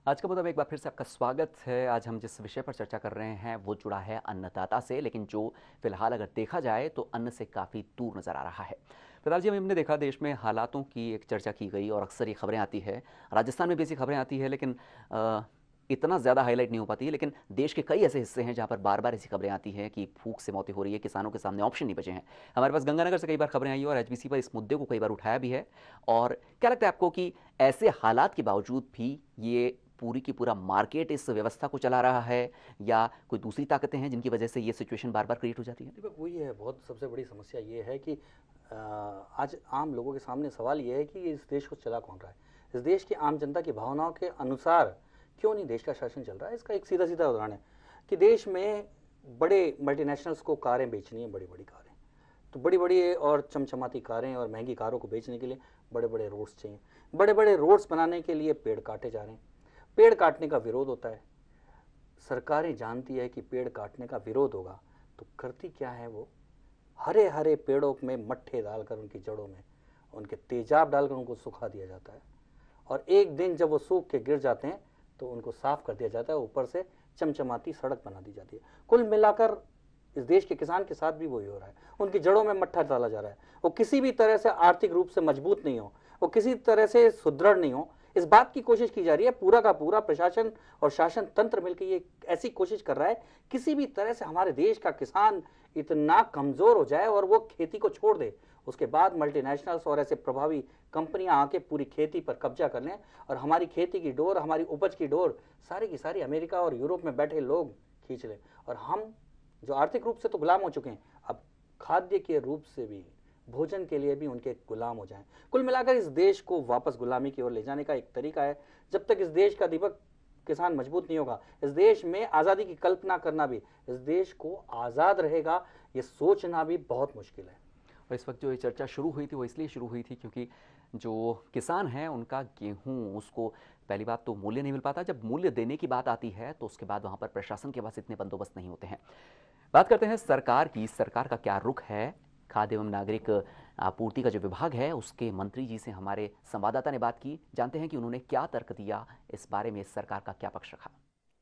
आज का मुद्दा में एक बार फिर से आपका स्वागत है। आज हम जिस विषय पर चर्चा कर रहे हैं वो जुड़ा है अन्नदाता से, लेकिन जो फिलहाल अगर देखा जाए तो अन्न से काफ़ी दूर नज़र आ रहा है। प्रताप जी, हमने देखा देश में हालातों की एक चर्चा की गई और अक्सर ये खबरें आती है, राजस्थान में भी ऐसी खबरें आती है, लेकिन इतना ज़्यादा हाईलाइट नहीं हो पाती है। लेकिन देश के कई ऐसे हिस्से हैं जहाँ पर बार बार ऐसी खबरें आती हैं कि भूख से मौतें हो रही है, किसानों के सामने ऑप्शन नहीं बचे हैं। हमारे पास गंगानगर से कई बार खबरें आई और एचबीसी पर इस मुद्दे को कई बार उठाया भी है। और क्या लगता है आपको कि ऐसे हालात के बावजूद भी ये पूरी की पूरा मार्केट इस व्यवस्था को चला रहा है, या कोई दूसरी ताकतें हैं जिनकी वजह से ये सिचुएशन बार बार क्रिएट हो जाती है? दीपक, वही है। बहुत सबसे बड़ी समस्या ये है कि आज आम लोगों के सामने सवाल ये है कि इस देश को चला कौन रहा है। इस देश की आम जनता की भावनाओं के अनुसार क्यों नहीं देश का शासन चल रहा है। इसका एक सीधा सीधा उदाहरण है कि देश में बड़े मल्टीनेशनल्स को कारें बेचनी है, बड़ी बड़ी कारें। तो बड़ी बड़ी और चमचमाती कारें और महंगी कारों को बेचने के लिए बड़े बड़े रोड्स चाहिए। बड़े बड़े रोड्स बनाने के लिए पेड़ काटे जा रहे हैं। पेड़ काटने का विरोध होता है। सरकारें जानती है कि पेड़ काटने का विरोध होगा, तो करती क्या है वो, हरे हरे पेड़ों में मट्ठे डालकर उनकी जड़ों में उनके तेजाब डालकर उनको सुखा दिया जाता है। और एक दिन जब वो सूख के गिर जाते हैं तो उनको साफ कर दिया जाता है, ऊपर से चमचमाती सड़क बना दी जाती है। कुल मिलाकर इस देश के किसान के साथ भी वही हो रहा है। उनकी जड़ों में मट्ठा डाला जा रहा है। वो किसी भी तरह से आर्थिक रूप से मजबूत नहीं हो, वो किसी तरह से सुदृढ़ नहीं हो, इस बात की कोशिश की जा रही है। पूरा का पूरा प्रशासन और शासन तंत्र मिलकर ये ऐसी कोशिश कर रहा है किसी भी तरह से हमारे देश का किसान इतना कमजोर हो जाए और वो खेती को छोड़ दे। उसके बाद मल्टीनेशनल्स और ऐसे प्रभावी कंपनियां आके पूरी खेती पर कब्जा कर लें और हमारी खेती की डोर, हमारी उपज की डोर सारी की सारी अमेरिका और यूरोप में बैठे लोग खींच लें। और हम जो आर्थिक रूप से तो गुलाम हो चुके हैं, अब खाद्य के रूप से भी, भोजन के लिए भी उनके गुलाम हो जाएं। कुल मिलाकर इस देश को वापस गुलामी की ओर ले जाने का एक तरीका है। जब तक इस देश का दीपक किसान मजबूत नहीं होगा, इस देश में आज़ादी की कल्पना करना भी, इस देश को आज़ाद रहेगा ये सोचना भी बहुत मुश्किल है। और इस वक्त जो ये चर्चा शुरू हुई थी वो इसलिए शुरू हुई थी क्योंकि जो किसान हैं उनका गेहूं, उसको पहली बात तो मूल्य नहीं मिल पाता। जब मूल्य देने की बात आती है तो उसके बाद वहाँ पर प्रशासन के पास इतने बंदोबस्त नहीं होते हैं। बात करते हैं सरकार की। सरकार का क्या रुख है? खाद्य एवं नागरिक आपूर्ति का जो विभाग है उसके मंत्री जी से हमारे संवाददाता ने बात की। जानते हैं कि उन्होंने क्या तर्क दिया, इस बारे में सरकार का क्या पक्ष रखा।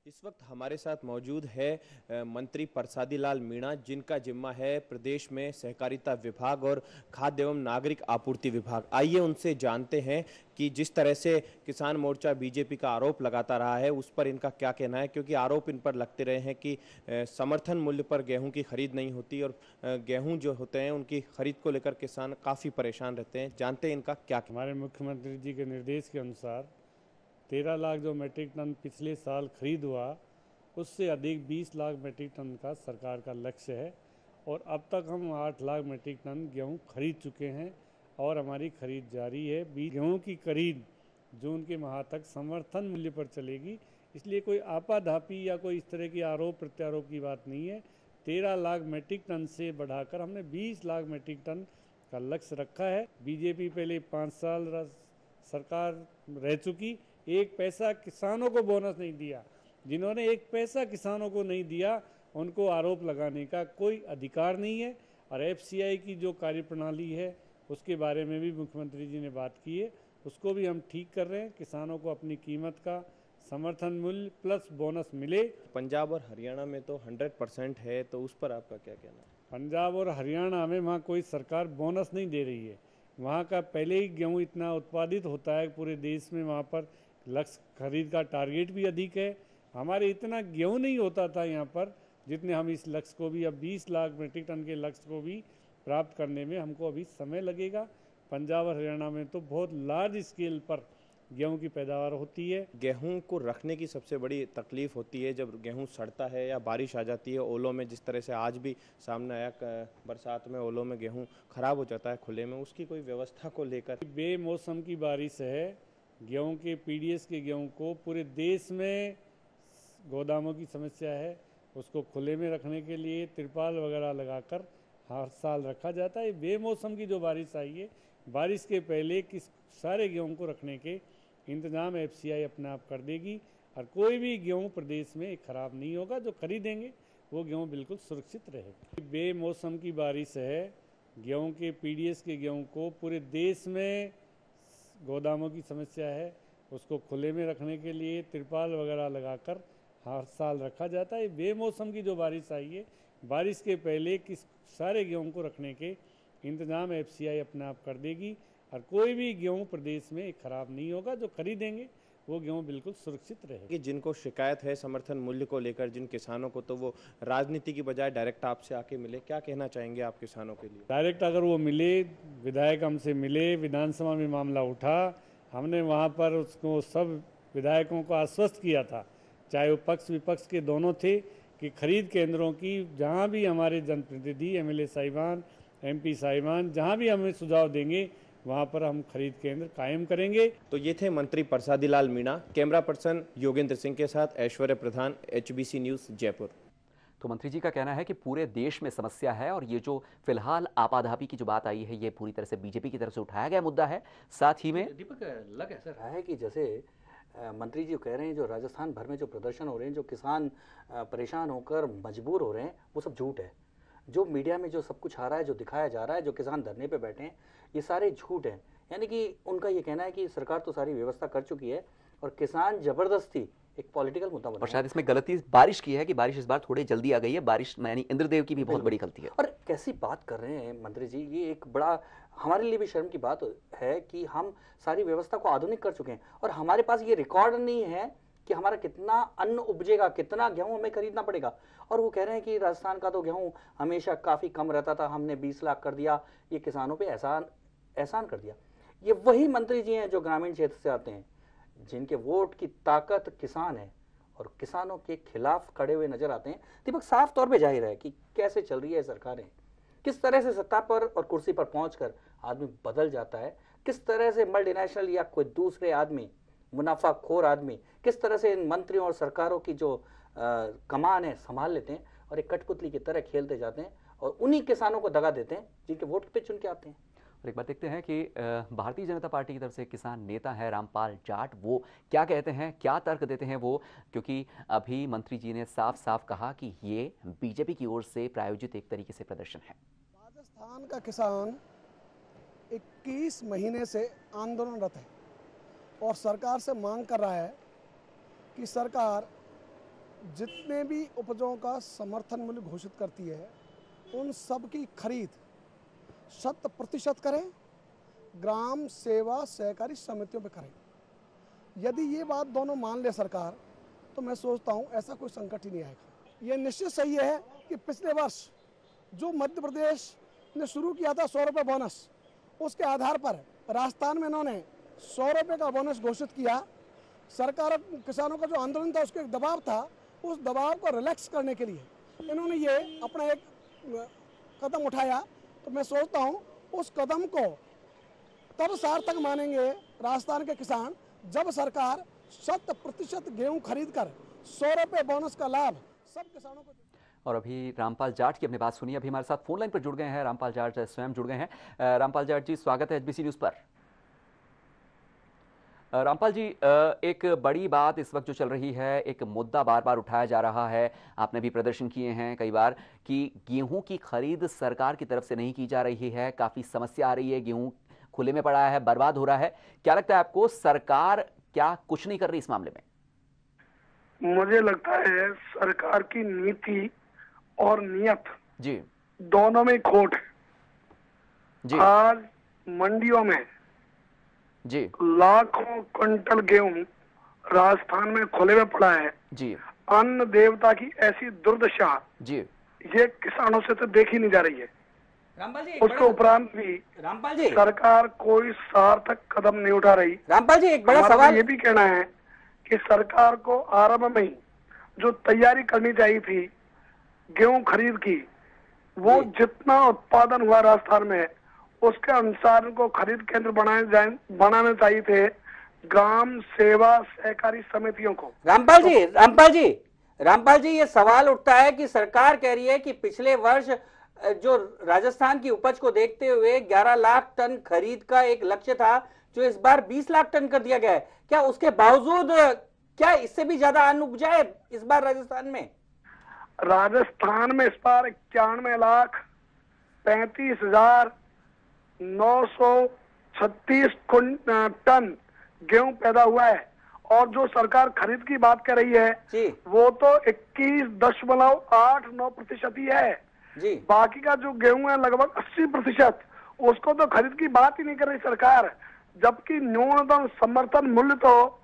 इस वक्त हमारे साथ मौजूद है मंत्री परसादी लाल मीणा, जिनका जिम्मा है प्रदेश में सहकारिता विभाग और खाद्य एवं नागरिक आपूर्ति विभाग। आइए उनसे जानते हैं कि जिस तरह से किसान मोर्चा बीजेपी का आरोप लगाता रहा है उस पर इनका क्या कहना है, क्योंकि आरोप इन पर लगते रहे हैं कि समर्थन मूल्य पर गेहूं की खरीद नहीं होती और गेहूं जो होते हैं उनकी खरीद को लेकर किसान काफ़ी परेशान रहते हैं। जानते हैं इनका क्या कहना। हमारे मुख्यमंत्री जी के निर्देश के अनुसार 13 लाख जो मैट्रिक टन पिछले साल खरीद हुआ, उससे अधिक 20 लाख मैट्रिक टन का सरकार का लक्ष्य है। और अब तक हम 8 लाख मैट्रिक टन गेहूं खरीद चुके हैं और हमारी खरीद जारी है। गेहूं की खरीद जून के माह तक समर्थन मूल्य पर चलेगी, इसलिए कोई आपाधापी या कोई इस तरह की आरोप प्रत्यारोप की बात नहीं है। 13 लाख मैट्रिक टन से बढ़ाकर हमने 20 लाख मैट्रिक टन का लक्ष्य रखा है। बीजेपी पहले 5 साल सरकार रह चुकी, एक पैसा किसानों को बोनस नहीं दिया। जिन्होंने एक पैसा किसानों को नहीं दिया उनको आरोप लगाने का कोई अधिकार नहीं है। और एफसीआई की जो कार्यप्रणाली है उसके बारे में भी मुख्यमंत्री जी ने बात की है, उसको भी हम ठीक कर रहे हैं। किसानों को अपनी कीमत का समर्थन मूल्य प्लस बोनस मिले। पंजाब और हरियाणा में तो 100% है, तो उस पर आपका क्या कहना है? पंजाब और हरियाणा में वहाँ कोई सरकार बोनस नहीं दे रही है। वहाँ का पहले ही गेहूँ इतना उत्पादित होता है पूरे देश में, वहाँ पर लक्ष्य खरीद का टारगेट भी अधिक है। हमारे इतना गेहूँ नहीं होता था यहाँ पर जितने हम इस लक्ष्य को भी, अब 20 लाख मीट्रिक टन के लक्ष्य को भी प्राप्त करने में हमको अभी समय लगेगा। पंजाब और हरियाणा में तो बहुत लार्ज स्केल पर गेहूं की पैदावार होती है। गेहूं को रखने की सबसे बड़ी तकलीफ होती है जब गेहूं सड़ता है या बारिश आ जाती है ओलों में, जिस तरह से आज भी सामने आया, बरसात में ओलों में गेहूं खराब हो जाता है खुले में। उसकी कोई व्यवस्था को लेकर? बेमौसम की बारिश है, गेहूं के पीडीएस के गेहूं को पूरे देश में गोदामों की समस्या है। उसको खुले में रखने के लिए तिरपाल वगैरह लगाकर हर साल रखा जाता है। बेमौसम की जो बारिश आई है, बारिश के पहले किस सारे गेहूं को रखने के इंतजाम एफसीआई अपने आप कर देगी और कोई भी गेहूं प्रदेश में खराब नहीं होगा। जो खरीदेंगे वो गेहूं बिल्कुल सुरक्षित रहेगा। बेमौसम की बारिश है, गेहूं के पीडीएस के गेहूं को पूरे देश में गोदामों की समस्या है, उसको खुले में रखने के लिए तिरपाल वगैरह लगाकर हर साल रखा जाता है। बेमौसम की जो बारिश आई है, बारिश के पहले किस सारे गेहूं को रखने के इंतजाम एफसीआई अपने आप कर देगी और कोई भी गेहूं प्रदेश में खराब नहीं होगा। जो खरीदेंगे वो गेहूं बिल्कुल सुरक्षित रहेगा। कि जिनको शिकायत है समर्थन मूल्य को लेकर, जिन किसानों को, तो वो राजनीति की बजाय डायरेक्ट आपसे आके मिले, क्या कहना चाहेंगे आप किसानों के लिए? डायरेक्ट अगर वो मिले, विधायक हमसे मिले, विधानसभा में मामला उठा, हमने वहाँ पर उसको सब विधायकों को आश्वस्त किया था, चाहे वो पक्ष विपक्ष के दोनों थे, कि खरीद केंद्रों की जहाँ भी हमारे जनप्रतिनिधि एमएलए साहिबान, एमपी साहिबान जहाँ भी हमें सुझाव देंगे वहाँ पर हम खरीद केंद्र कायम करेंगे। तो ये थे मंत्री प्रसादी लाल मीणा। कैमरा पर्सन योगेंद्र सिंह के साथ ऐश्वर्य प्रधान, HBC न्यूज़, जयपुर। तो मंत्री जी का कहना है कि पूरे देश में समस्या है और ये जो फिलहाल आपाधापी की जो बात आई है ये पूरी तरह से बीजेपी की तरफ से उठाया गया मुद्दा है। साथ ही में दीपक, लग ऐसा रहा है कि जैसे मंत्री जी कह रहे हैं जो राजस्थान भर में जो प्रदर्शन हो रहे हैं, जो किसान परेशान होकर मजबूर हो रहे हैं, वो सब झूठ है। जो मीडिया में जो सब कुछ आ रहा है, जो दिखाया जा रहा है, जो किसान धरने पे बैठे हैं, ये सारे झूठ हैं। यानी कि उनका ये कहना है कि सरकार तो सारी व्यवस्था कर चुकी है और किसान जबरदस्ती एक पॉलिटिकल मुद्दा बना और शायद इसमें गलती बारिश की है कि बारिश इस बार थोड़ी जल्दी आ गई है। बारिश यानी इंद्रदेव की भी बहुत बड़ी गलती है। और कैसी बात कर रहे हैं मंत्री जी, ये एक बड़ा हमारे लिए भी शर्म की बात है कि हम सारी व्यवस्था को आधुनिक कर चुके हैं और हमारे पास ये रिकॉर्ड नहीं है कि हमारा कितना अन्न उपजेगा, कितना गेहूं हमें खरीदना पड़ेगा। और वो कह रहे हैं कि राजस्थान का तो गेहूं हमेशा काफ़ी कम रहता था, हमने 20 लाख कर दिया, ये किसानों पे एहसान कर दिया। ये वही मंत्री जी हैं जो ग्रामीण क्षेत्र से आते हैं, जिनके वोट की ताकत किसान है और किसानों के खिलाफ खड़े हुए नजर आते हैं। दीपक, साफ तौर पे जाहिर है कि कैसे चल रही है सरकारें, किस तरह से सत्ता पर और कुर्सी पर पहुंचकर आदमी बदल जाता है, किस तरह से मल्टीनेशनल या कोई दूसरे आदमी, मुनाफाखोर आदमी, किस तरह से इन मंत्रियों और सरकारों की जो कमान है संभाल लेते हैं और एक कठपुतली की तरह खेलते जाते हैं और उन्हीं किसानों को दगा देते हैं जिनके वोट पे चुन के आते हैं। और एक बात देखते हैं कि भारतीय जनता पार्टी की तरफ से किसान नेता है रामपाल जाट, वो क्या कहते हैं, क्या तर्क देते हैं वो, क्योंकि अभी मंत्री जी ने साफ साफ कहा कि ये बीजेपी की ओर से प्रायोजित एक तरीके से प्रदर्शन है। राजस्थान का किसान 21 महीने से आंदोलनरत है और सरकार से मांग कर रहा है कि सरकार जितने भी उपजों का समर्थन मूल्य घोषित करती है उन सब की खरीद 100% करें, ग्राम सेवा सहकारी समितियों पे करें। यदि ये बात दोनों मान ले सरकार, तो मैं सोचता हूँ ऐसा कोई संकट ही नहीं आएगा। ये निश्चित सही है कि पिछले वर्ष जो मध्य प्रदेश ने शुरू किया था 100 रुपये बोनस, उसके आधार पर राजस्थान में इन्होंने 100 रुपये का बोनस घोषित किया। सरकार किसानों का जो आंदोलन था उसके एक दबाव था, उस दबाव को रिलैक्स करने के लिए इन्होंने ये अपना एक कदम उठाया। तो मैं सोचता हूँ उस कदम को तब सार्थक मानेंगे राजस्थान के किसान जब सरकार 100% गेहूं खरीद कर 100 रुपये बोनस का लाभ सब किसानों को। और अभी रामपाल जाट की अपनी बात सुनिए। अभी हमारे साथ फोन लाइन पर जुड़ गए हैं रामपाल जाट, स्वयं जुड़ गए हैं। रामपाल जाट जी, स्वागत है HBC न्यूज़ पर। रामपाल जी, एक बड़ी बात इस वक्त जो चल रही है, एक मुद्दा बार बार उठाया जा रहा है, आपने भी प्रदर्शन किए हैं कई बार, कि गेहूं की खरीद सरकार की तरफ से नहीं की जा रही है, काफ़ी समस्या आ रही है, गेहूं खुले में पड़ा है, बर्बाद हो रहा है। क्या लगता है आपको, सरकार क्या कुछ नहीं कर रही इस मामले में? मुझे लगता है सरकार की नीति और नियत जी दोनों में खोट है जी। आज मंडियों में जी लाखों क्विंटल गेहूं राजस्थान में खुले में पड़ा है जी। अन्न देवता की ऐसी दुर्दशा जी ये किसानों से तो देखी नहीं जा रही है। रामपाल जी, उसके उपरांत भी रामपाल जी, सरकार कोई सार्थक कदम नहीं उठा रही। रामपाल जी, एक बड़ा हमारा सवाल ये भी कहना है कि सरकार को आरंभ में ही जो तैयारी करनी चाहिए थी गेहूं खरीद की, वो जितना उत्पादन हुआ राजस्थान में उसके अनुसार को खरीद केंद्र बनाने चाहिए थे ग्राम सेवा सहकारी समितियों को। रामपाल जी, ये सवाल उठता है कि सरकार कह रही है कि पिछले वर्ष जो राजस्थान की उपज को देखते हुए 11 लाख टन खरीद का एक लक्ष्य था, जो इस बार 20 लाख टन कर दिया गया है। क्या उसके बावजूद क्या इससे भी ज्यादा अन्न उपजा है इस बार राजस्थान में? राजस्थान में इस बार 91,35,936 टन गेहूं पैदा हुआ है। और जो सरकार खरीद की बात कर रही है जी वो तो 21.89% ही है। जी बाकी का जो गेहूं है लगभग 80%, उसको तो खरीद की बात ही नहीं कर रही सरकार। जबकि न्यूनतम समर्थन मूल्य तो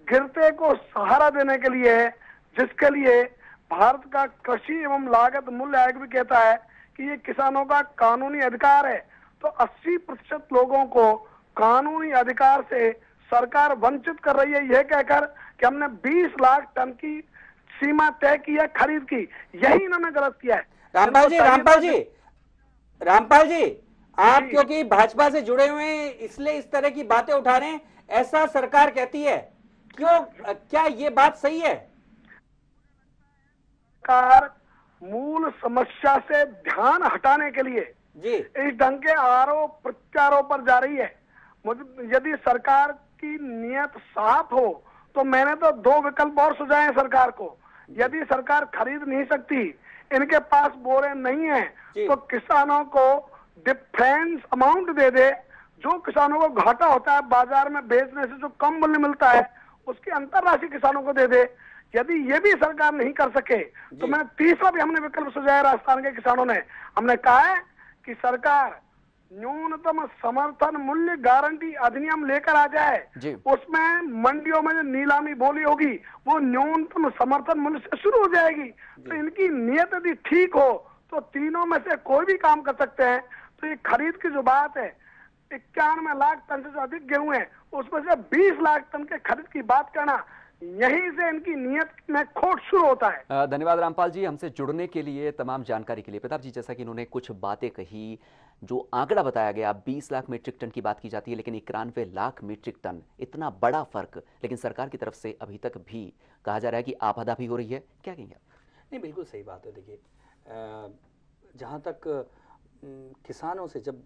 गिरते को सहारा देने के लिए है, जिसके लिए भारत का कृषि एवं लागत मूल्य आयोग भी कहता है कि ये किसानों का कानूनी अधिकार है। तो 80% लोगों को कानूनी अधिकार से सरकार वंचित कर रही है, यह कहकर कि हमने 20 लाख टन की सीमा तय की है खरीद की। यही इन्होंने गलत किया है। रामपाल जी, आप जी। क्योंकि भाजपा से जुड़े हुए हैं इसलिए इस तरह की बातें उठा रहे हैं, ऐसा सरकार कहती है। क्यों, क्या ये बात सही है? सरकार मूल समस्या से ध्यान हटाने के लिए जी इस ढंग के आरोप प्रत्यारोप पर जा रही है। मुझे यदि सरकार की नियत साफ हो तो मैंने तो 2 विकल्प और सुझाए हैं सरकार को। यदि सरकार खरीद नहीं सकती, इनके पास बोरे नहीं है, जी। तो किसानों को डिफरेंस अमाउंट दे दे। जो किसानों को घाटा होता है बाजार में बेचने से जो कम मूल्य मिलता है, उसकी अंतर राशि किसानों को दे दे। यदि ये भी सरकार नहीं कर सके तो मैं तीसरा भी हमने विकल्प सुझाया राजस्थान के किसानों ने। हमने कहा है कि सरकार न्यूनतम समर्थन मूल्य गारंटी अधिनियम लेकर आ जाए। जी। उसमें मंडियों में जो नीलामी बोली होगी वो न्यूनतम समर्थन मूल्य से शुरू हो जाएगी। तो इनकी नियत यदि ठीक हो तो तीनों में से कोई भी काम कर सकते हैं। तो ये खरीद की जो बात है, 91 लाख टन से जो अधिक गेहूं है उसमें से 20 लाख टन के खरीद की बात करना, यहीं से इनकी नियत में खोट शुरू होता है। धन्यवाद रामपाल जी, हमसे जुड़ने के लिए, तमाम जानकारी के लिए। प्रताप जी, जैसा कि इन्होंने कुछ बातें कही, जो आंकड़ा बताया गया 20 लाख मीट्रिक टन की बात की जाती है, लेकिन 91 लाख मीट्रिक टन, इतना बड़ा फर्क, लेकिन सरकार की तरफ से अभी तक भी कहा जा रहा है कि आपाधापी हो रही है। क्या कहेंगे आप? नहीं, बिल्कुल सही बात है। देखिए, जहाँ तक किसानों से जब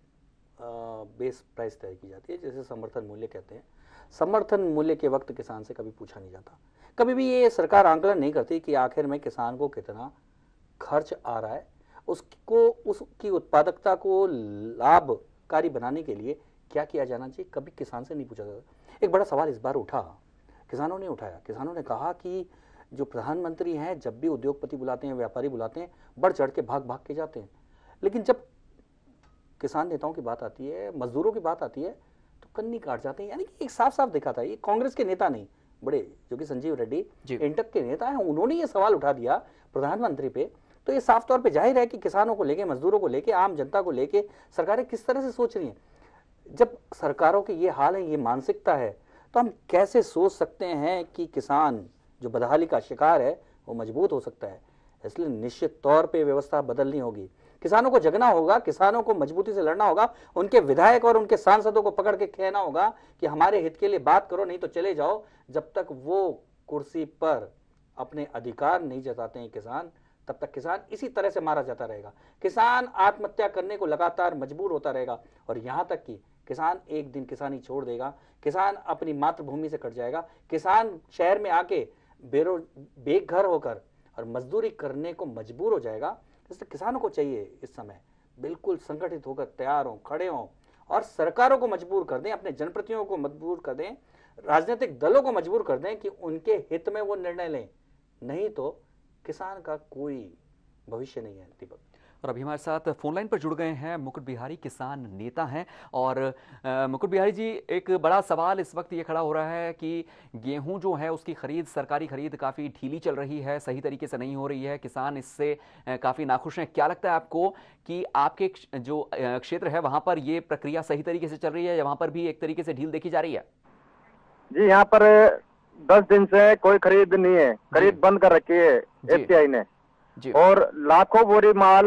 बेस प्राइस तय की जाती है, जैसे समर्थन मूल्य कहते हैं, समर्थन मूल्य के वक्त किसान से कभी पूछा नहीं जाता। कभी भी ये सरकार आंकलन नहीं करती कि आखिर में किसान को कितना खर्च आ रहा है, उसकी उत्पादकता को लाभकारी बनाने के लिए क्या किया जाना चाहिए, कभी किसान से नहीं पूछा जाता। एक बड़ा सवाल इस बार उठा, किसानों ने उठाया। किसानों ने कहा कि जो प्रधानमंत्री हैं जब भी उद्योगपति बुलाते हैं, व्यापारी बुलाते हैं, बढ़ चढ़ के भाग भाग के जाते हैं, लेकिन जब किसान नेताओं की बात आती है, मजदूरों की बात आती है, तो कन्नी काट जाते हैं। यानी कि एक साफ साफ दिखा था, ये कांग्रेस के नेता नहीं, बड़े जो कि संजीव रेड्डी इंटक के नेता हैं, उन्होंने ये सवाल उठा दिया प्रधानमंत्री पे। तो ये साफ तौर पे जाहिर है कि किसानों को लेके, मजदूरों को लेके, आम जनता को लेके सरकारें किस तरह से सोच रही हैं। जब सरकारों के ये हाल है, ये मानसिकता है, तो हम कैसे सोच सकते हैं कि किसान जो बदहाली का शिकार है वो मजबूत हो सकता है। इसलिए निश्चित तौर पे व्यवस्था बदलनी होगी, किसानों को जगना होगा, किसानों को मजबूती से लड़ना होगा, उनके विधायक और उनके सांसदों को पकड़ के कहना होगा कि हमारे हित के लिए बात करो, नहीं तो चले जाओ। जब तक वो कुर्सी पर अपने अधिकार नहीं जताते हैं किसान, तब तक किसान इसी तरह से मारा जाता रहेगा। किसान आत्महत्या करने को लगातार मजबूर होता रहेगा, और यहां तक कि किसान एक दिन किसानी छोड़ देगा, किसान अपनी मातृभूमि से कट जाएगा, किसान शहर में आके बेघर होकर और मजदूरी करने को मजबूर हो जाएगा। इसलिए किसानों को चाहिए इस समय बिल्कुल संगठित होकर तैयार हों, खड़े हों, और सरकारों को मजबूर कर दें, अपने जनप्रतिनिधियों को मजबूर कर दें, राजनीतिक दलों को मजबूर कर दें कि उनके हित में वो निर्णय लें। नहीं तो किसान का कोई भविष्य नहीं है। दीपक, और अभी हमारे साथ फोन लाइन पर जुड़ गए हैं मुकुट बिहारी, किसान नेता हैं। और मुकुट बिहारी जी, एक बड़ा सवाल इस वक्त ये खड़ा हो रहा है कि गेहूं जो है उसकी खरीद, सरकारी खरीद काफ़ी ढीली चल रही है, सही तरीके से नहीं हो रही है, किसान इससे काफ़ी नाखुश हैं। क्या लगता है आपको कि आपके जो क्षेत्र है वहाँ पर ये प्रक्रिया सही तरीके से चल रही है, या वहाँ पर भी एक तरीके से ढील देखी जा रही है? जी, यहाँ पर 10 दिन से कोई खरीद नहीं है, खरीद बंद कर रखी है एफसीआई ने जी। और लाखों बोरी माल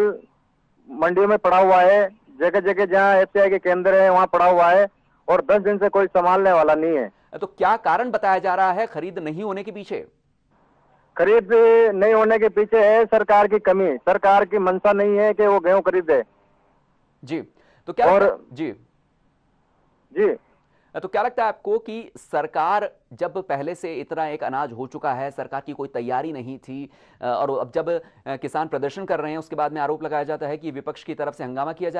मंडियों में पड़ा हुआ है, जगह जगह जहाँ एफसीआई के केंद्र है वहाँ पड़ा हुआ है, और 10 दिन से कोई संभालने वाला नहीं है। तो क्या कारण बताया जा रहा है खरीद नहीं होने के पीछे? खरीद नहीं होने के पीछे है सरकार की कमी, सरकार की मंशा नहीं है कि वो गेहूं खरीदे। जी, तो क्या और जी जी तो क्या लगता है आपको कि सरकार, जब पहले से इतना एक अनाज हो चुका है, सरकार की कोई तैयारी नहीं थी, और अब जब किसान प्रदर्शन कर रहे हैं उसके बाद में आरोप लगाया जाता है कि विपक्ष की तरफ से हंगामा किया जा